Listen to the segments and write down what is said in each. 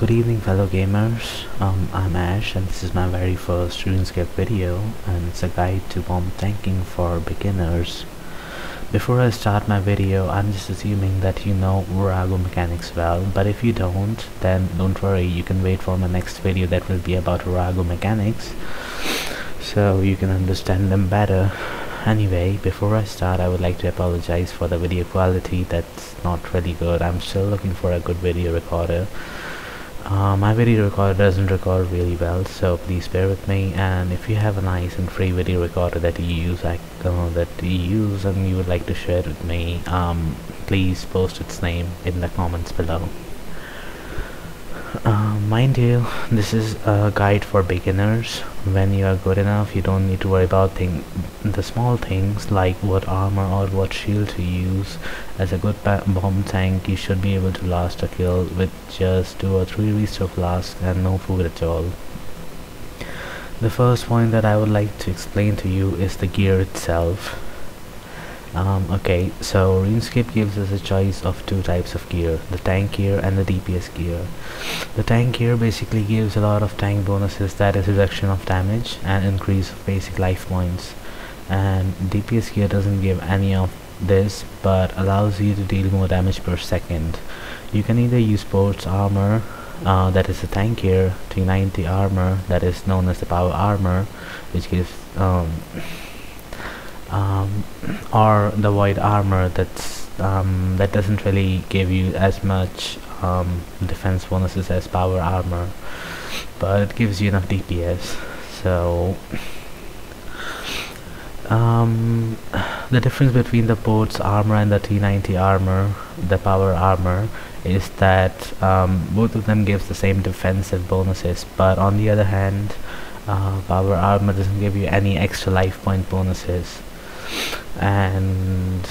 Good evening fellow gamers, I'm Ash and this is my very first Runescape video, and it's a guide to bomb tanking for beginners. Before I start my video, I'm just assuming that you know Vorago mechanics well, but if you don't, then don't worry, you can wait for my next video that will be about Vorago mechanics, so you can understand them better. Anyway, before I start, I would like to apologize for the video quality that's not really good. I'm still looking for a good video recorder. My video recorder doesn't record really well, so please bear with me. And if you have a nice and free video recorder that you use, and you would like to share it with me, please post its name in the comments below. Mind you, this is a guide for beginners. When you are good enough, you don't need to worry about the small things like what armor or what shield to use. As a good bomb tank, you should be able to last a kill with just 2 or 3 restore flasks and no food at all. The first point that I would like to explain to you is the gear itself. Okay, so Runescape gives us a choice of 2 types of gear, the tank gear and the DPS gear. The tank gear basically gives a lot of tank bonuses, that is reduction of damage and increase of basic life points, and DPS gear doesn't give any of this but allows you to deal more damage per second. You can either use sports armor, that is the tank gear, T90 armor, that is known as the power armor, which gives or the void armor that doesn't really give you as much defense bonuses as power armor, but it gives you enough DPS. So the difference between the ports armor and the T90 armor, the power armor, is that both of them gives the same defensive bonuses, but on the other hand, power armor doesn't give you any extra life point bonuses. And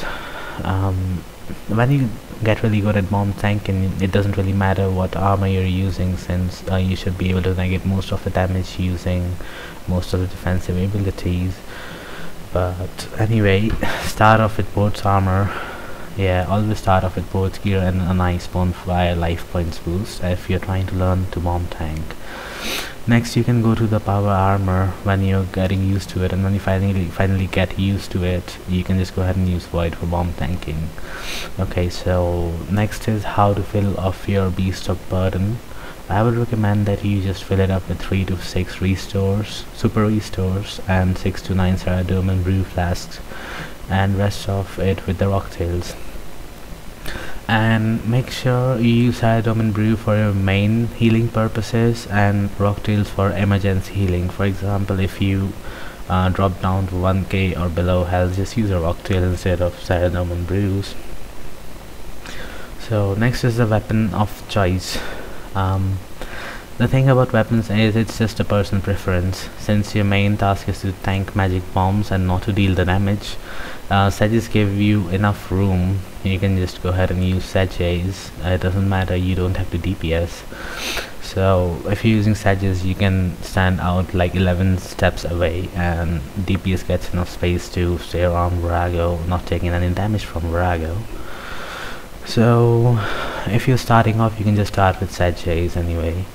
when you get really good at bomb tanking, it doesn't really matter what armor you're using, since you should be able to negate most of the damage using most of the defensive abilities. But anyway, start off with ports armor. Yeah, always start off with ports gear and a nice bonfire life points boost if you're trying to learn to bomb tank. Next, you can go to the power armor when you're getting used to it, and when you finally get used to it, you can just go ahead and use void for bomb tanking. Okay, so next is how to fill off your beast of burden. I would recommend that you just fill it up with 3 to 6 restores, super restores, and 6 to 9 Saradome and brew flasks, and rest of it with the rocktails. And make sure you use Saradome and brew for your main healing purposes and rocktails for emergency healing. For example, if you drop down to 1k or below health, just use a rocktail instead of Saradome and brews. So next is the weapon of choice. The thing about weapons is it's just a personal preference. Since your main task is to tank magic bombs and not to deal the damage, sedges give you enough room. You can just go ahead and use sedges. It doesn't matter, you don't have to DPS. So if you're using sedges, you can stand out like 11 steps away, and DPS gets enough space to stay around Vorago, not taking any damage from Vorago. So if you're starting off, you can just start with sedges anyway.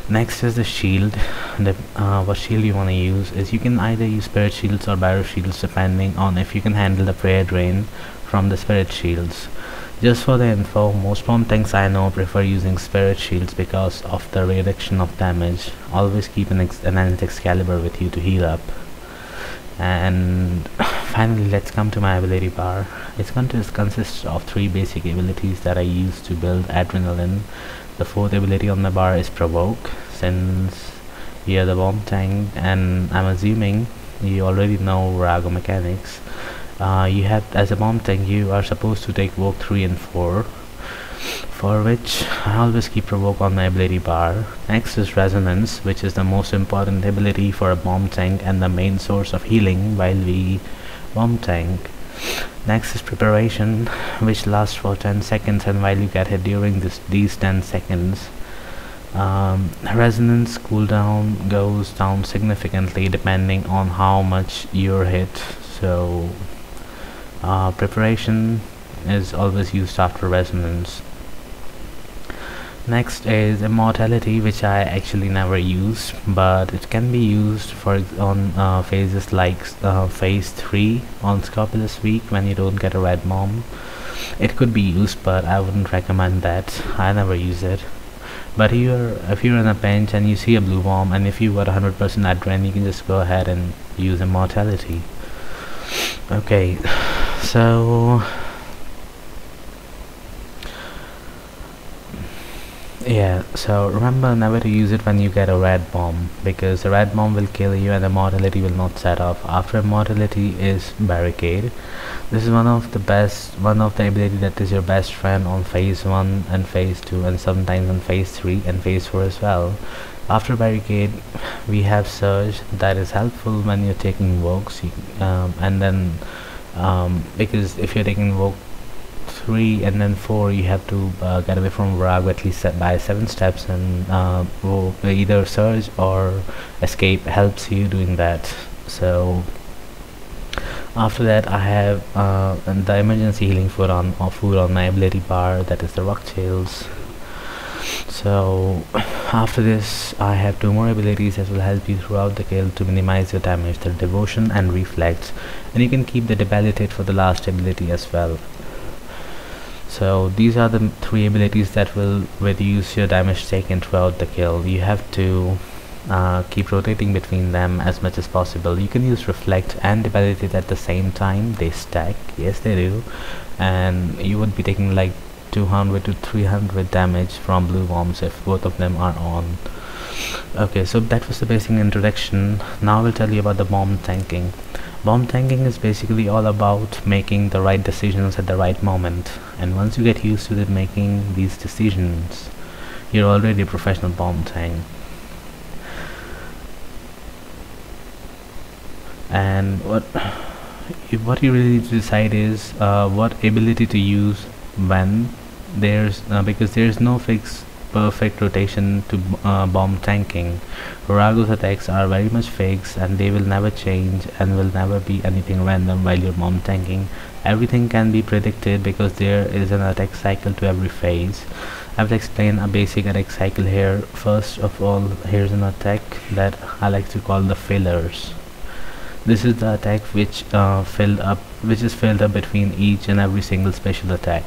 Next is the shield. What shield you want to use is, you can either use spirit shields or barrow shields depending on if you can handle the prayer drain from the spirit shields. Just for the info, most bomb tanks I know prefer using spirit shields because of the reduction of damage. Always keep an enhanced Excalibur with you to heal up. And finally, let's come to my ability bar. It consists of 3 basic abilities that I use to build adrenaline. The 4th ability on the bar is provoke. Since you're the bomb tank, and I'm assuming you already know Vorago mechanics, as a bomb tank you are supposed to take Vogue 3 and 4, for which I always keep provoke on my ability bar. Next is resonance, which is the most important ability for a bomb tank and the main source of healing while we bomb tank. Next is preparation, which lasts for 10 seconds, and while you get hit during these 10 seconds, resonance cooldown goes down significantly depending on how much you're hit. So preparation is always used after resonance. Next is immortality, which I actually never used, but it can be used for on phases like phase 3 on Scopulous Week when you don't get a red bomb. It could be used, but I wouldn't recommend that. I never use it. But if you're in a pinch and you see a blue bomb, and if you got 100% adrenaline, you can just go ahead and use immortality. Okay, so yeah, so remember never to use it when you get a red bomb, because the red bomb will kill you and immortality will not set off. After immortality is barricade. This is one of the ability that is your best friend on phase 1 and phase 2, and sometimes on phase 3 and phase 4 as well. After barricade we have surge, that is helpful when you're taking invokes, and then because if you're taking invoke 3 and then 4, you have to get away from Vorago at least by 7 steps, and either surge or escape helps you doing that. So after that I have the emergency healing food on my ability bar, that is the rock tails. So after this I have 2 more abilities that will help you throughout the kill to minimize your damage, the devotion and reflex, and you can keep the Debalitate for the last ability as well. So these are the 3 abilities that will reduce your damage taken throughout the kill. You have to keep rotating between them as much as possible. You can use reflect and Debalitate at the same time. They stack, yes they do, and you would be taking like 200 to 300 damage from blue bombs if both of them are on. Okay, so that was the basic introduction. Now I will tell you about the bomb tanking. Bomb tanking is basically all about making the right decisions at the right moment, and once you get used to making these decisions, you're already a professional bomb tank. And what you really need to decide is what ability to use when because there's no fixed perfect rotation to bomb tanking. Vorago's attacks are very much fixed, and they will never change and will never be anything random while you're bomb tanking. Everything can be predicted because there is an attack cycle to every phase. I will explain a basic attack cycle here. First of all, here's an attack that I like to call the fillers. This is the attack which is filled up between each and every single special attack.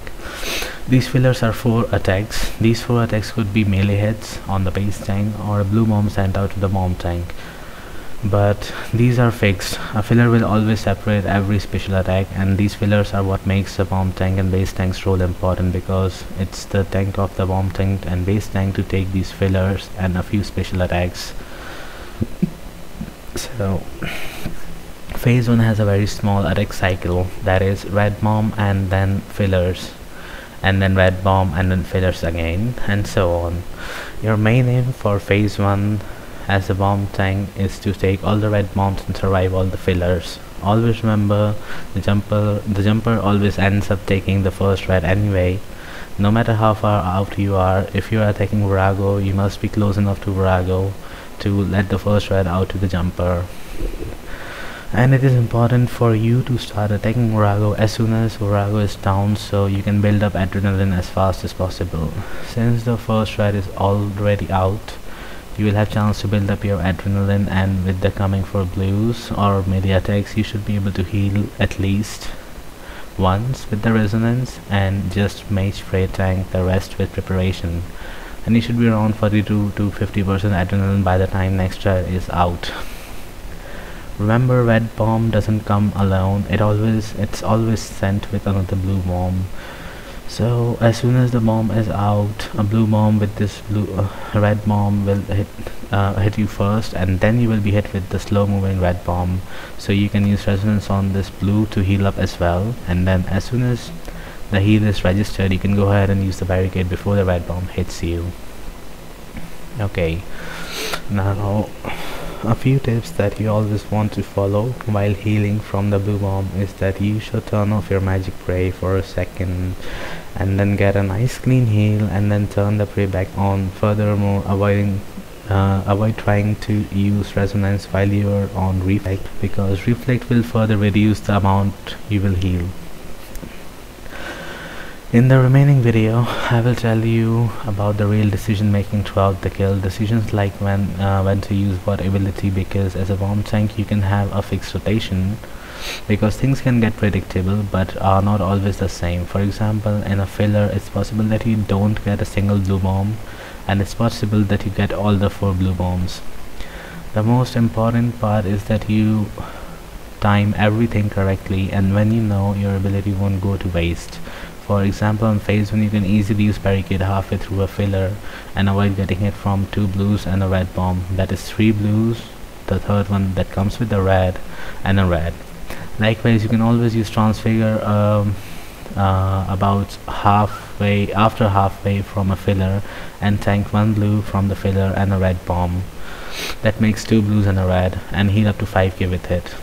These fillers are 4 attacks. These 4 attacks could be melee hits on the base tank or a blue bomb sent out to the bomb tank, but these are fixed. A filler will always separate every special attack, and these fillers are what makes the bomb tank and base tank's role important, because it's the tank of the bomb tank and base tank to take these fillers and a few special attacks. So phase 1 has a very small attack cycle, that is red bomb and then fillers, and then red bomb and then fillers again, and so on. Your main aim for phase 1 as a bomb tank is to take all the red bombs and survive all the fillers. Always remember, the jumper always ends up taking the first red anyway. No matter how far out you are, if you are attacking Vorago, you must be close enough to Vorago to let the first red out to the jumper. And it is important for you to start attacking Vorago as soon as Vorago is down, so you can build up adrenaline as fast as possible. Since the first red is already out, you will have chance to build up your adrenaline, and with the coming for blues or melee attacks, you should be able to heal at least once with the resonance, and just mage spray tank the rest with preparation, and you should be around 42 to 50% adrenaline by the time next red is out. Remember, red bomb doesn't come alone, it's always sent with another blue bomb. So as soon as the bomb is out, a blue bomb with this red bomb will hit you first, and then you will be hit with the slow moving red bomb. So you can use resonance on this blue to heal up as well, and then as soon as the heal is registered, you can go ahead and use the barricade before the red bomb hits you. Okay, now a few tips that you always want to follow while healing from the blue bomb is that you should turn off your magic spray for a second and then get a nice clean heal, and then turn the spray back on. Furthermore, avoid trying to use resonance while you are on reflect, because reflect will further reduce the amount you will heal. In the remaining video, I will tell you about the real decision making throughout the kill. Decisions like when to use what ability, because as a bomb tank you can have a fixed rotation, because things can get predictable but are not always the same. For example, in a filler it's possible that you don't get a single blue bomb, and it's possible that you get all the 4 blue bombs. The most important part is that you time everything correctly, and when you know your ability won't go to waste. For example, on phase 1 you can easily use barricade halfway through a filler and avoid getting hit from 2 blues and a red bomb. That is 3 blues, the third one that comes with a red, and a red. Likewise, you can always use transfigure about after halfway from a filler, and tank 1 blue from the filler and a red bomb. That makes 2 blues and a red, and heal up to 5k with it.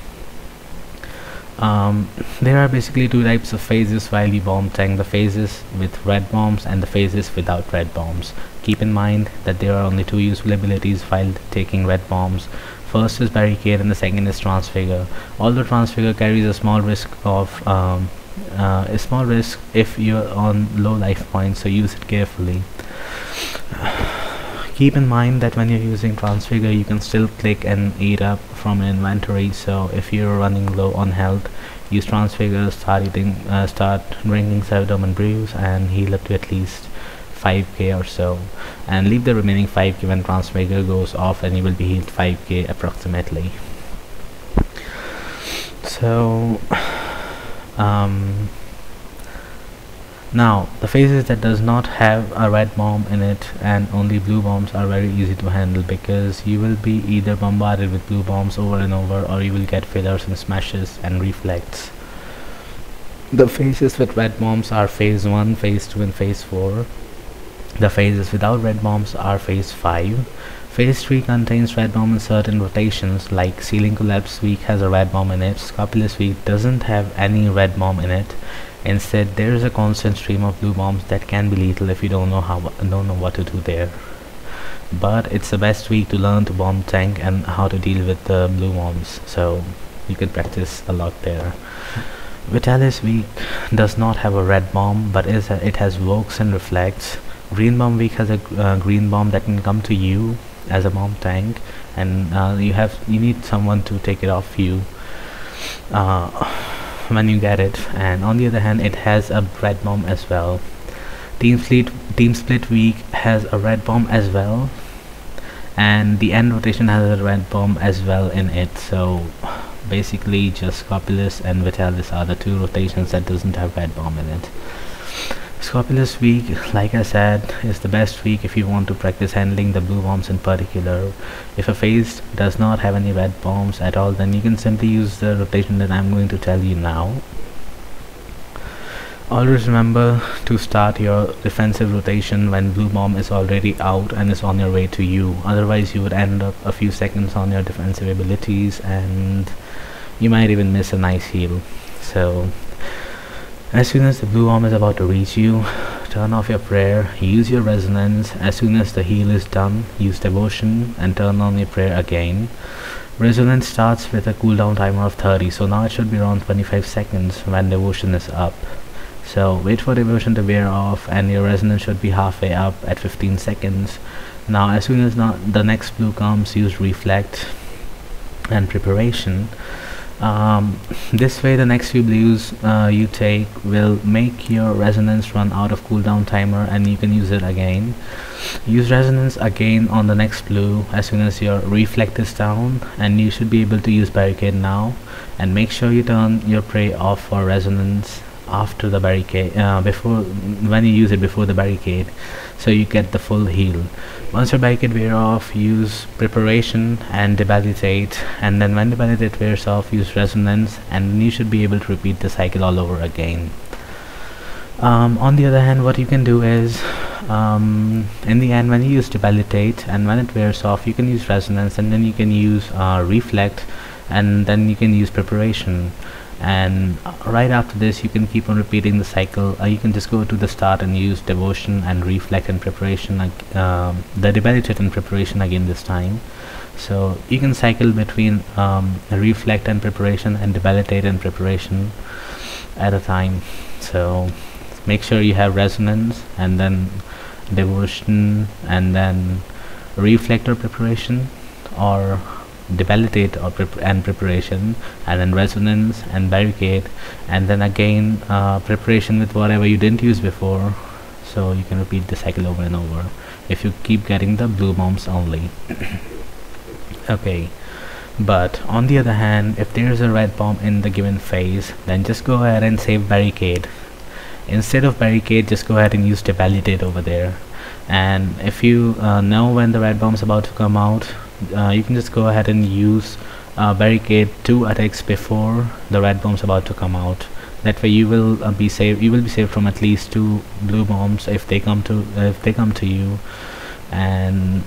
There are basically 2 types of phases while you bomb tank: the phases with red bombs and the phases without red bombs. Keep in mind that there are only 2 useful abilities while taking red bombs. First is barricade and the second is transfigure. Although transfigure carries a small risk if you're on low life points, so use it carefully. Keep in mind that when you're using transfigure you can still click and eat up from an inventory, so if you're running low on health, use transfigure, start drinking Sevdom brews and heal up to at least 5k or so, and leave the remaining 5k when transfigure goes off, and you will be healed 5k approximately. So now the phases that does not have a red bomb in it and only blue bombs are very easy to handle, because you will be either bombarded with blue bombs over and over, or you will get fillers and smashes and reflects. The phases with red bombs are phase 1, phase 2 and phase 4. The phases without red bombs are phase 5. Phase 3 contains red bomb in certain rotations, like Ceiling Collapse week has a red bomb in it. Scopulous week doesn't have any red bomb in it. Instead, there is a constant stream of blue bombs that can be lethal if you don't know what to do there. But it's the best week to learn to bomb tank and how to deal with the blue bombs, so you can practice a lot there. Vitalis week does not have a red bomb, but it has Vokes and Reflects. Green bomb week has a green bomb that can come to you as a bomb tank, and you need someone to take it off you when you get it. And on the other hand, it has a red bomb as well. Team split week has a red bomb as well, and the end rotation has a red bomb as well in it. So basically just Scopulous and Vitalis are the 2 rotations that doesn't have red bomb in it. Scopulous week, like I said, is the best week if you want to practice handling the blue bombs in particular. If a phase does not have any red bombs at all, then you can simply use the rotation that I'm going to tell you now. Always remember to start your defensive rotation when blue bomb is already out and is on your way to you. Otherwise you would end up a few seconds on your defensive abilities, and you might even miss a nice heal. So as soon as the blue bomb is about to reach you, turn off your prayer, use your resonance. As soon as the heal is done, use devotion and turn on your prayer again. Resonance starts with a cooldown timer of 30, so now it should be around 25 seconds when devotion is up. So wait for devotion to wear off, and your resonance should be halfway up at 15 seconds. Now as soon as the next blue comes, use reflect and preparation. This way the next few blues you take will make your resonance run out of cooldown timer, and you can use it again. Use resonance again on the next blue as soon as your reflect is down, and you should be able to use barricade now. And make sure you turn your prey off for resonance after the barricade, when you use it before the barricade, so you get the full heal. Once your barricade wears off, use preparation and Debalitate, and then when Debalitate wears off, use resonance, and you should be able to repeat the cycle all over again. On the other hand, what you can do is, in the end, when you use Debalitate and when it wears off, you can use resonance, and then you can use reflect, and then you can use preparation. And right after this you can keep on repeating the cycle. You can just go to the start and use devotion and reflect and preparation, the Debalitate and preparation again this time. So you can cycle between reflect and preparation and Debalitate and preparation at a time. So make sure you have resonance, and then devotion, and then reflect or preparation, or Debalitate or and preparation, and then resonance and barricade, and then again preparation with whatever you didn't use before. So you can repeat the cycle over and over if you keep getting the blue bombs only. Okay, but on the other hand, if there is a red bomb in the given phase, then just go ahead and save barricade. Instead of barricade, just go ahead and use Debalitate over there. And if you know when the red bomb is about to come out, you can just go ahead and use barricade 2 attacks before the red bombs about to come out. That way you will be saved. You will be saved from at least 2 blue bombs if they come to you. And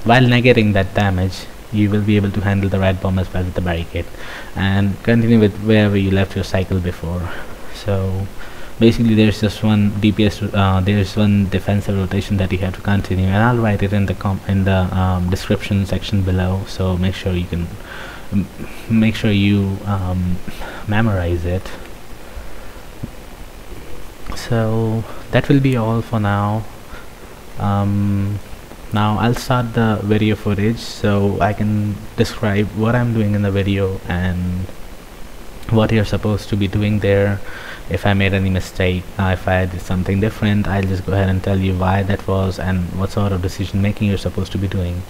while negating that damage, you will be able to handle the red bomb as well with the barricade, and continue with wherever you left your cycle before. So basically there's just one DPS, there's one defensive rotation that you have to continue, and I'll write it in the description section below, so make sure you can memorize it. So that will be all for now. Now I'll start the video footage so I can describe what I'm doing in the video and what you're supposed to be doing there. If I made any mistake, if I did something different, I'll just go ahead and tell you why that was and what sort of decision making you're supposed to be doing.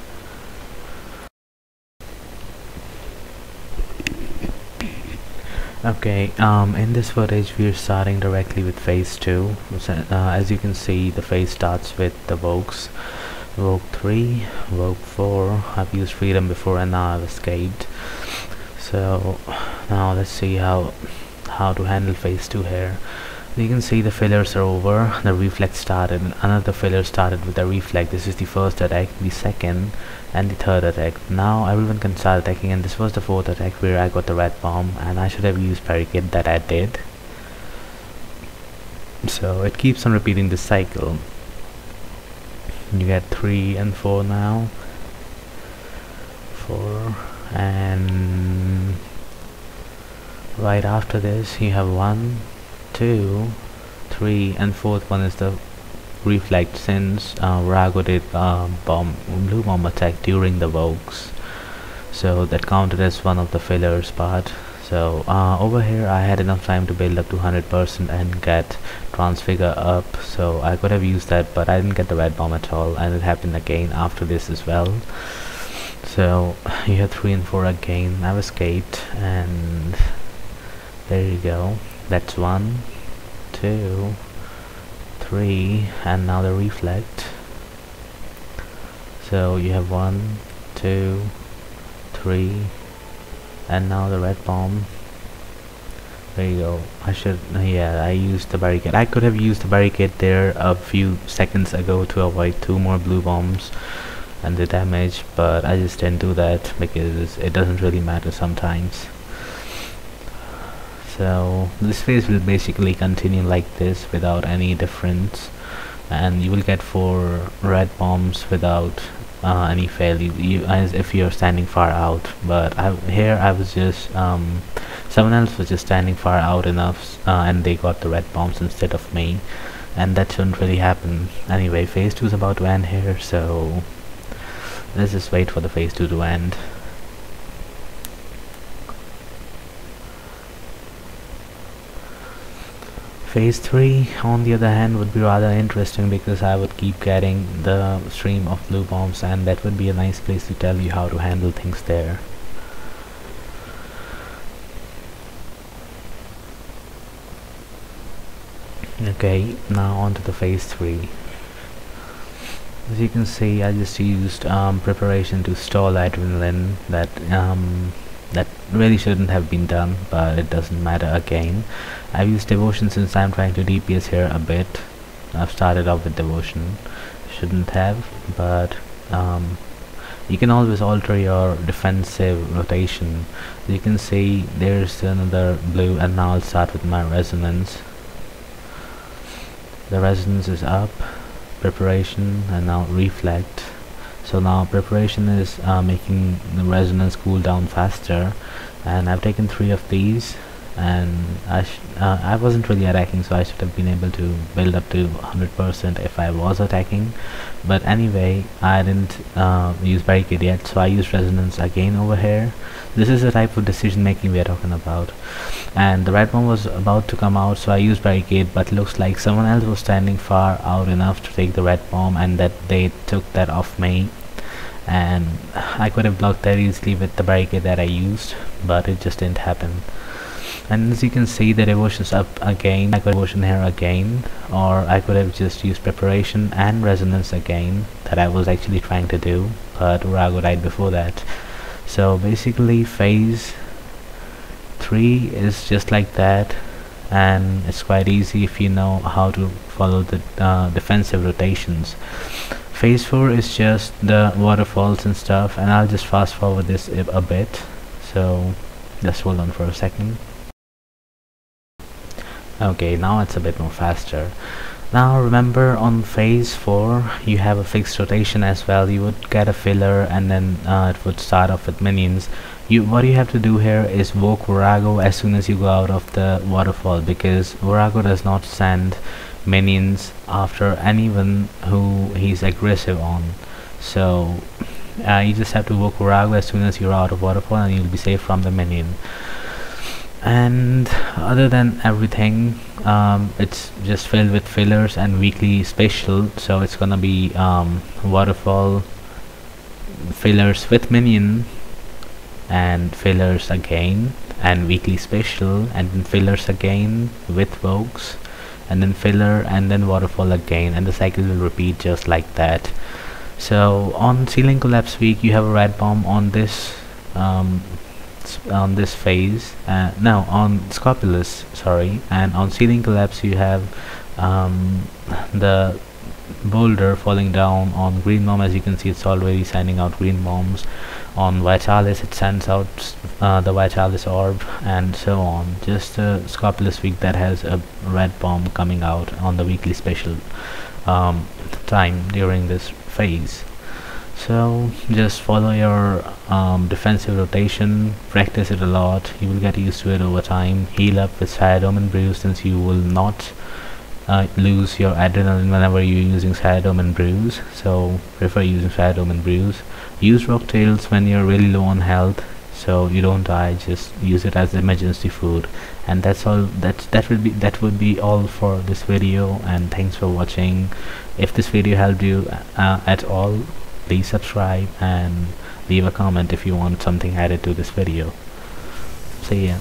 Okay, in this footage we're starting directly with phase 2. As you can see, the phase starts with the Vogues. Vogue 3, Vogue 4, I've used Freedom before and now I've escaped. So now let's see how to handle phase 2 here. You can see the fillers are over, the reflect started, and another filler started with the reflect. This is the first attack, the second, and the third attack. Now everyone can start attacking, and this was the fourth attack where I got the red bomb, and I should have used barricade, that I did. So it keeps on repeating this cycle. You get 3 and 4 now. 4, and right after this you have 1, 2, 3, and fourth one is the reflect, since Vorago did blue bomb attack during the Vogues, so that counted as one of the fillers part. So over here I had enough time to build up to 100% and get transfigure up, so I could have used that, but I didn't get the red bomb at all, and it happened again after this as well. So you have 3 and 4 again. I've escaped, and there you go. That's 1, 2, 3, and now the reflect. So you have 1, 2, 3, and now the red bomb. There you go. I used the barricade. I could have used the barricade there a few seconds ago to avoid 2 more blue bombs and the damage, but I just didn't do that because it doesn't really matter sometimes. So this phase will basically continue like this without any difference, and you will get 4 red bombs without any fail, as if you're standing far out. But here I was just someone else was just standing far out enough, and they got the red bombs instead of me, and that shouldn't really happen. Anyway, phase 2 is about to end here, so let's just wait for the phase 2 to end. Phase 3, on the other hand, would be rather interesting because I would keep getting the stream of blue bombs, and that would be a nice place to tell you how to handle things there. Okay, now on to the phase 3. As you can see, I just used preparation to stall adrenaline. That really shouldn't have been done, but it doesn't matter again. I've used devotion since I'm trying to DPS here a bit. I've started off with devotion. Shouldn't have, but you can always alter your defensive rotation. As you can see, there's another blue, and now I'll start with my resonance. The resonance is up, preparation, and now reflect. So now preparation is making the resonance cool down faster, and I've taken 3 of these, and I wasn't really attacking, so I should have been able to build up to 100% if I was attacking. But anyway, I didn't use barricade yet, so I used resonance again over here. This is the type of decision making we are talking about. And the red bomb was about to come out, so I used barricade, but looks like someone else was standing far out enough to take the red bomb, and that they took that off me. And I could have blocked that easily with the barricade that I used, but it just didn't happen. And as you can see, the devotion's up again. I could devotion here again, or I could have just used preparation and resonance again, that I was actually trying to do, but Vorago died before that. So basically phase 3 is just like that, and it's quite easy if you know how to follow the defensive rotations. Phase 4 is just the waterfalls and stuff, and I'll just fast forward this a bit, so just hold on for a second. Okay, now it's a bit more faster. Now remember, on phase 4 you have a fixed rotation as well. You would get a filler, and then it would start off with minions. What you have to do here is woke Vorago as soon as you go out of the waterfall, because Vorago does not send minions after anyone who he's aggressive on. So you just have to woke Vorago as soon as you're out of waterfall, and you'll be safe from the minion. And other than everything, it's just filled with fillers and weekly special. So it's gonna be waterfall, fillers with minion, and fillers again, and weekly special, and then fillers again with vokes, and then filler, and then waterfall again, and the cycle will repeat just like that. So on ceiling collapse week you have a red bomb on this phase, no, on Scopulus, sorry, and on ceiling collapse you have the boulder falling down on green bomb. As you can see, it's already sending out green bombs. On Vitalis it sends out the Vitalis orb, and so on. Just a Scopulus week that has a red bomb coming out on the weekly special time during this phase. So just follow your defensive rotation, practice it a lot, you will get used to it over time. Heal up with Siredome and Brews, since you will not lose your adrenaline whenever you're using Siredome and Brews, so prefer using Siredome and Brews. Use Rocktails when you're really low on health, so you don't die. Just use it as emergency food. And that's all. That would be all for this video, and thanks for watching. If this video helped you at all, please subscribe and leave a comment if you want something added to this video. See ya.